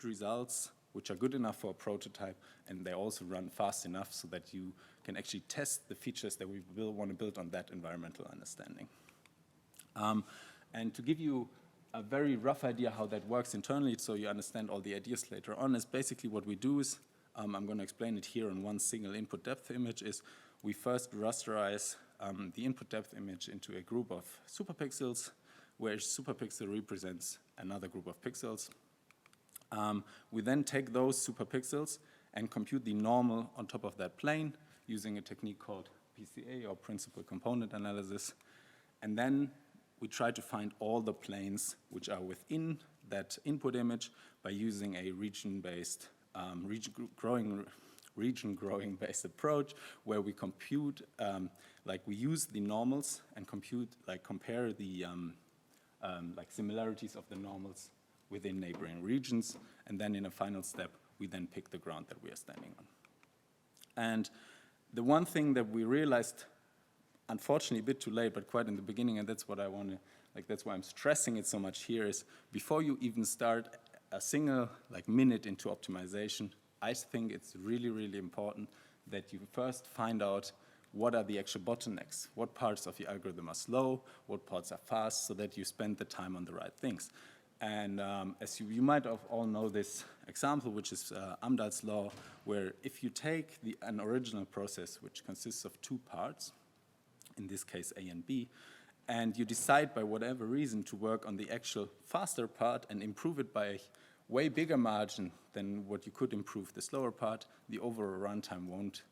results which are good enough for a prototype, and they also run fast enough so that you can actually test the features that we will want to build on that environmental understanding. And to give you a very rough idea how that works internally, so you understand all the ideas later on, is basically what we do is, I'm going to explain it here on one single input depth image, is we first rasterize the input depth image into a group of superpixels, where each superpixel represents another group of pixels. We then take those superpixels and compute the normal on top of that plane using a technique called PCA, or Principal Component Analysis. And then we try to find all the planes which are within that input image by using a region-based, region-growing based approach, where we compute, like we use the normals and compute, like compare the like similarities of the normals within neighboring regions, and then in a final step, we then pick the ground that we are standing on. And the one thing that we realized, unfortunately a bit too late, but quite in the beginning, and that's what I want to, like that's why I'm stressing it so much here, is before you even start a single like minute into optimization, I think it's really, really important that you first find out what are the actual bottlenecks, what parts of your algorithm are slow, what parts are fast, so that you spend the time on the right things. And as you might have all know this example, which is Amdahl's law, where if you take an original process which consists of two parts, in this case A and B, and you decide by whatever reason to work on the actual faster part and improve it by a way bigger margin than what you could improve the slower part, the overall runtime won't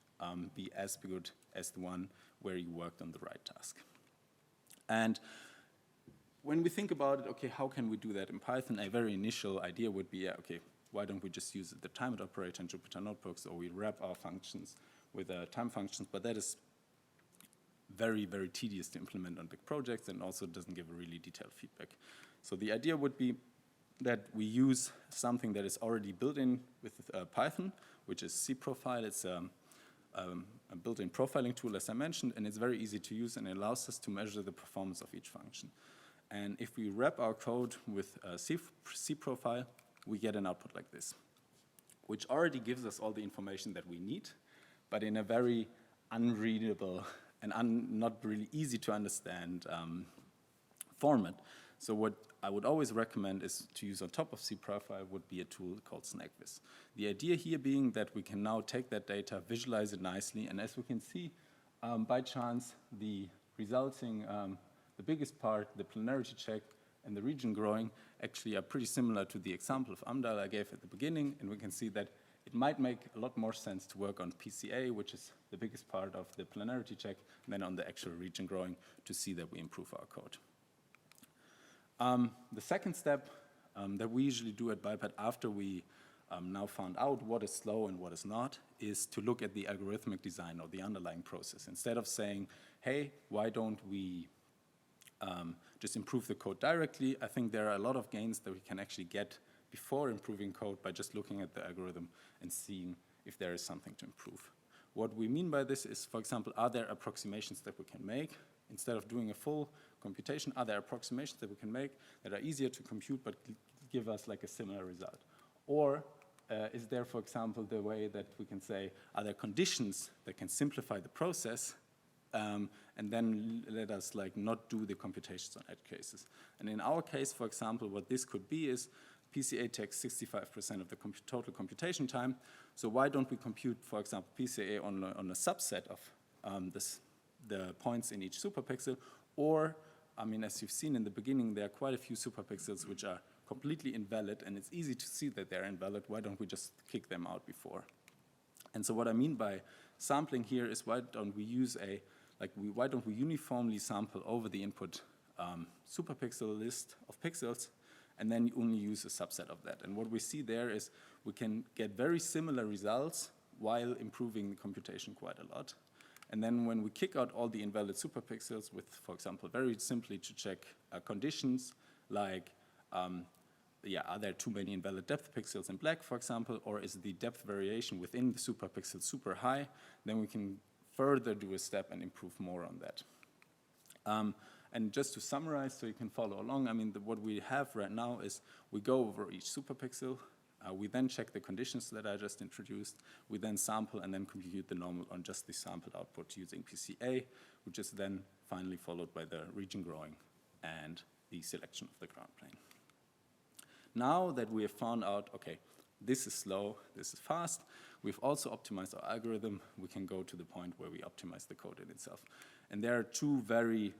be as good as the one where you worked on the right task. And when we think about it, okay, how can we do that in Python? A very initial idea would be, yeah, okay, why don't we just use the time operator in Jupyter Notebooks, or we wrap our functions with time functions, but that is very, very tedious to implement on big projects and also doesn't give a really detailed feedback. So the idea would be that we use something that is already built in with Python, which is cProfile. It's a built-in profiling tool, as I mentioned, and it's very easy to use, and it allows us to measure the performance of each function. And if we wrap our code with cProfile, we get an output like this, which already gives us all the information that we need, but in a very unreadable and not really easy to understand format. So what I would always recommend is to use on top of cProfile would be a tool called SnackVis. The idea here being that we can now take that data, visualize it nicely, and as we can see, by chance, the resulting, the biggest part, the planarity check and the region growing, actually are pretty similar to the example of Amdahl I gave at the beginning, and we can see that it might make a lot more sense to work on PCA, which is the biggest part of the planarity check, than on the actual region growing to see that we improve our code. The second step that we usually do at Biped after we now found out what is slow and what is not, is to look at the algorithmic design or the underlying process. Instead of saying, hey, why don't we just improve the code directly, I think there are a lot of gains that we can actually get before improving code by just looking at the algorithm and seeing if there is something to improve. What we mean by this is, for example, are there approximations that we can make? Instead of doing a full computation, are there approximations that we can make that are easier to compute but give us like a similar result? Or is there, for example, the way that we can say, are there conditions that can simplify the process and then let us like not do the computations on edge cases? And in our case, for example, what this could be is PCA takes 65% of the total computation time. So why don't we compute, for example, PCA on a subset of the points in each superpixel? Or, I mean, as you've seen in the beginning, there are quite a few superpixels which are completely invalid, and it's easy to see that they're invalid. Why don't we just kick them out before? And so what I mean by sampling here is why don't we use why don't we uniformly sample over the input superpixel list of pixels, and then only use a subset of that. And what we see there is we can get very similar results while improving the computation quite a lot. And then when we kick out all the invalid superpixels with, for example, very simply to check conditions like, are there too many invalid depth pixels in black, for example, or is the depth variation within the superpixel super high, then we can further do a step and improve more on that. And just to summarize so you can follow along, I mean, what we have right now is we go over each superpixel, We then check the conditions that I just introduced. We then sample and then compute the normal on just the sampled output using PCA, which is then finally followed by the region growing and the selection of the ground plane. Now that we have found out, okay, this is slow, this is fast, we've also optimized our algorithm, we can go to the point where we optimize the code in itself. And there are two very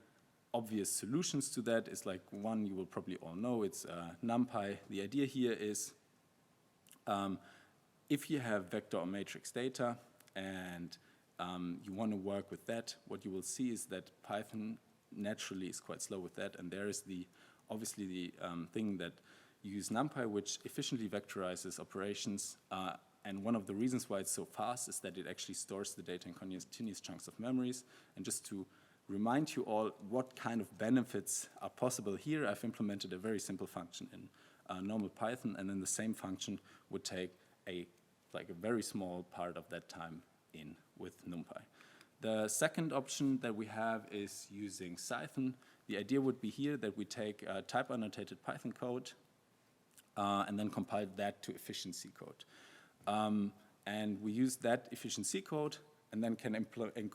obvious solutions to that. It's like one you will probably all know, it's NumPy. The idea here is if you have vector or matrix data and you want to work with that, what you will see is that Python naturally is quite slow with that, and there is obviously the thing that you use NumPy, which efficiently vectorizes operations, and one of the reasons why it's so fast is that it actually stores the data in continuous chunks of memories. And just to remind you all what kind of benefits are possible here, I've implemented a very simple function in normal Python, and then the same function would take a very small part of that time in with NumPy. The second option that we have is using Cython. The idea would be here that we take type annotated Python code and then compile that to efficiency code. And we use that efficiency code and then can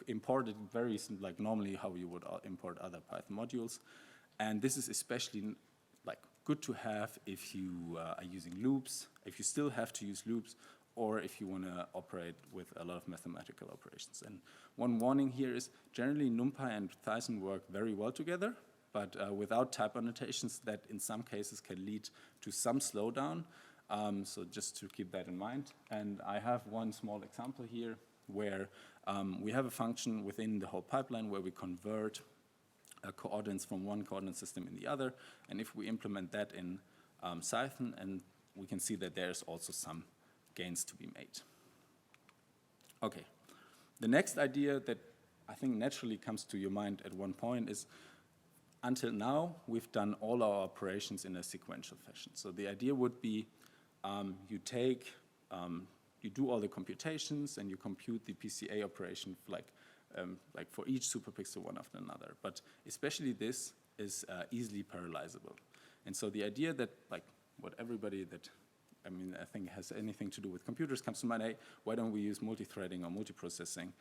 import it very like normally how you would import other Python modules. And this is especially good to have if you are using loops, if you still have to use loops, or if you want to operate with a lot of mathematical operations. And one warning here is generally NumPy and Cython work very well together, but without type annotations that in some cases can lead to some slowdown. So just to keep that in mind. And I have one small example here where we have a function within the whole pipeline where we convert coordinates from one coordinate system in the other. And if we implement that in Cython, and we can see that there's also some gains to be made. Okay, the next idea that I think naturally comes to your mind at one point is, until now, we've done all our operations in a sequential fashion. So the idea would be you do all the computations and you compute the PCA operation for each superpixel one after another. But especially this is easily parallelizable. And so the idea that what everybody that I think has anything to do with computers comes to mind, hey, why don't we use multi-threading or multiprocessing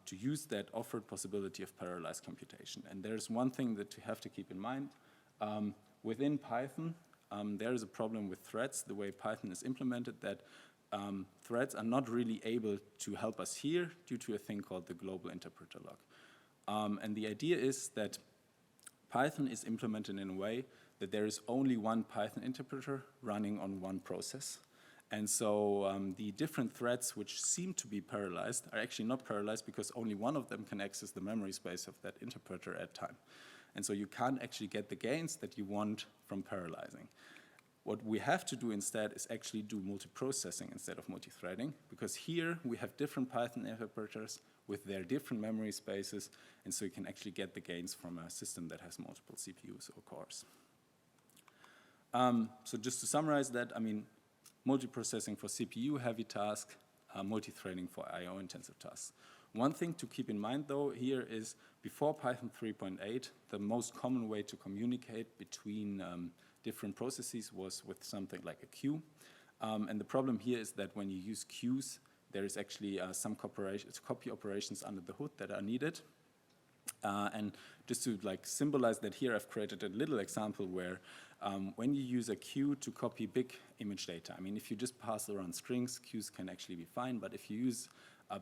to use that offered possibility of parallelized computation? And there's one thing that you have to keep in mind. Within Python, there is a problem with threads, the way Python is implemented, that threads are not really able to help us here due to a thing called the global interpreter log. And the idea is that Python is implemented in a way that there is only one Python interpreter running on one process. And so the different threads which seem to be parallelized are actually not parallelized because only one of them can access the memory space of that interpreter at a time. And so you can't actually get the gains that you want from parallelizing. What we have to do instead is actually do multiprocessing instead of multithreading, because here we have different Python interpreters with their different memory spaces, and so you can actually get the gains from a system that has multiple CPUs or cores. So just to summarize that, multiprocessing for CPU-heavy tasks, multithreading for I/O-intensive tasks. One thing to keep in mind, though, here is before Python 3.8, the most common way to communicate between different processes was with something like a queue. And the problem here is that when you use queues, there is actually some copy operations under the hood that are needed. And just to symbolize that here, I've created a little example where when you use a queue to copy big image data, if you just pass around strings, queues can actually be fine, but if you use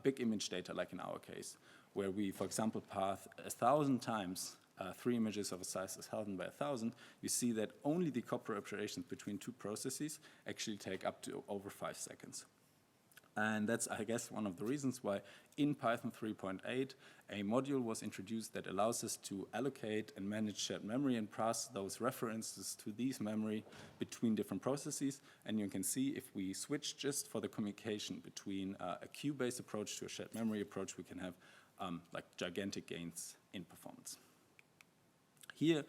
big image data, like in our case, where we, for example, pass 1,000 times 3 images of a size 1,000 by 1,000, you see that only the copy operations between two processes actually take up to over 5 seconds. And that's, I guess, one of the reasons why in Python 3.8, a module was introduced that allows us to allocate and manage shared memory and pass those references to these memory between different processes. And you can see if we switch just for the communication between a queue-based approach to a shared memory approach, we can have gigantic gains in performance. Here,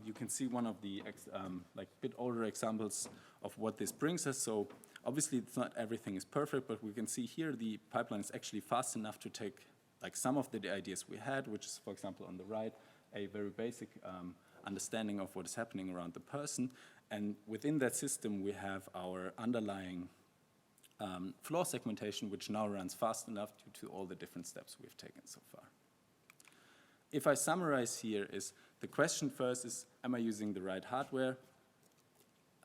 you can see one of the bit older examples of what this brings us. So obviously, it's not everything is perfect, but we can see here the pipeline is actually fast enough to take some of the ideas we had, which is, for example, on the right, a very basic understanding of what is happening around the person, And within that system, we have our underlying floor segmentation, which now runs fast enough due to all the different steps we've taken so far. If I summarize here, is the question first is, am I using the right hardware?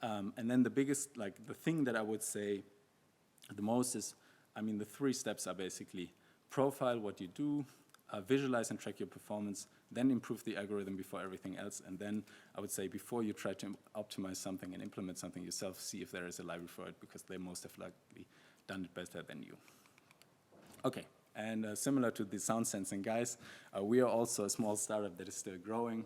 And then the biggest, like the thing that I would say the most is, I mean, the 3 steps are basically profile what you do, visualize and track your performance, then improve the algorithm before everything else, and then I would say before you try to optimize something and implement something yourself, see if there is a library for it, because they most have likely done it better than you. Okay, and similar to the sound sensing guys, we are also a small startup that is still growing.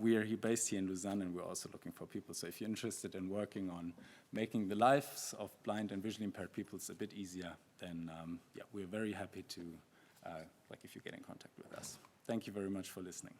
We are based here in Lausanne, and we're also looking for people. So if you're interested in working on making the lives of blind and visually impaired people a bit easier, then yeah, we're very happy to, if you get in contact with us. Thank you very much for listening.